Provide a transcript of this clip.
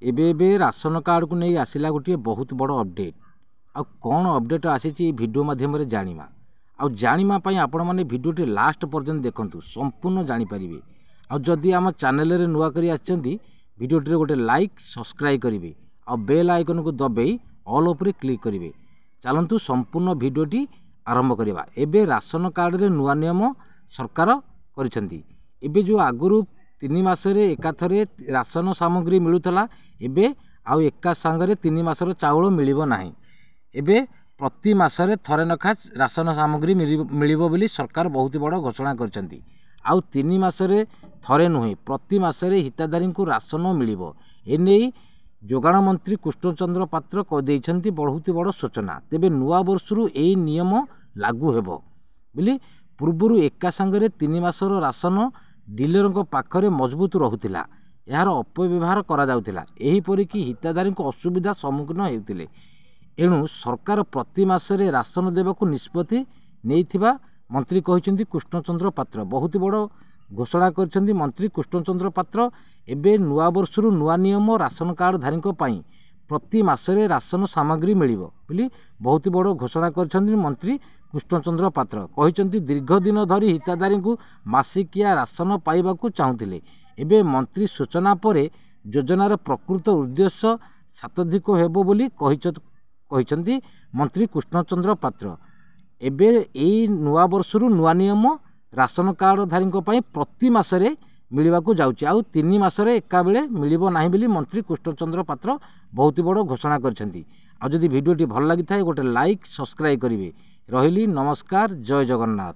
एबे ration card को नहीं आसला गोटे बहुत बड़ अपडेट आ कौन अपडेट आसी वीडियो माध्यम जाना आउ आपण मैंने भिडियोटी लास्ट पर्यंत देखूँ संपूर्ण जानीपर आदि आम चैनल नुआ कर भिडियोटी गोटे लाइक सब्सक्राइब करेंगे आ बेल आइकन को दबाई ऑल उपर क्लिक करेंगे। चलतु संपूर्ण भिडियोटी आरंभ करवा। एबे राशन कार्ड रे नुआ नियम सरकार करिसेंती। एबे जो आगुरु 3 मासरे एकाथरे राशन सामग्री मिलूला एबे आउ एका सांगरे 3 मासर चाउल मिलिबो नाही। एबे प्रति मासरे थरे नखा राशन सामग्री मिलिबो बोली सरकार बहुत बड़ घोषणा करिसेंती। आउ 3 मासरे थरे नुहे प्रति मासरे हिताधारी को राशन मिलिबो। एने जोगाण मंत्री कृष्णचंद्र पात्र कहते बहुत बड़ सूचना। तेबे नुआ वर्षरु एई नियम लागू हेबो बोली पूर्वरु एका सांगरे 3 मासर राशन डीलर पाखरे मजबूत रहुतिला। यार अपव्यवहार करा जाउतिला। एही परि कि हिताधारी को असुविधा सम्मुखीन हेउतिले। एणु सरकार प्रति मासरे राशन देबाकू निष्पत्ति नेइथिबा मंत्री कहिसेंती कृष्णचंद्र पात्र। बहुत बड़ घोषणा करिसेंती मंत्री कृष्णचंद्र पात्र। एबे नुआ वर्षरु नुआ नियम राशन कार्ड धारी प्रति मासरे राशन सामग्री मिलिबो बोली बहुत बड़ घोषणा करिसेंती मंत्री कृष्णचंद्र पात्र। कहिसेंती दीर्घ दिन धरी हिताधारी को मासिकिया राशन पाइबाकू चाहुतिले। एबे मंत्री सूचना परे योजनार प्रकृत उद्देश्य सातधिक हेबो बोली कहिसेंती मंत्री कृष्णचंद्र पात्र। एबे एई नुआ वर्षरु नुआ नियम राशन कार्ड धारी प्रति मासरे मिलवाकू जाउची। आउ 3 मासरे एका बेले मिलिबो नाही बोली मंत्री कृष्णचंद्र पात्र बहुत बड़ घोषणा करिसेंती। आ जदि वीडियोटी भल लागि थाए गोटे लाइक सब्सक्राइब करिवे। रहिली नमस्कार। जय जगन्नाथ।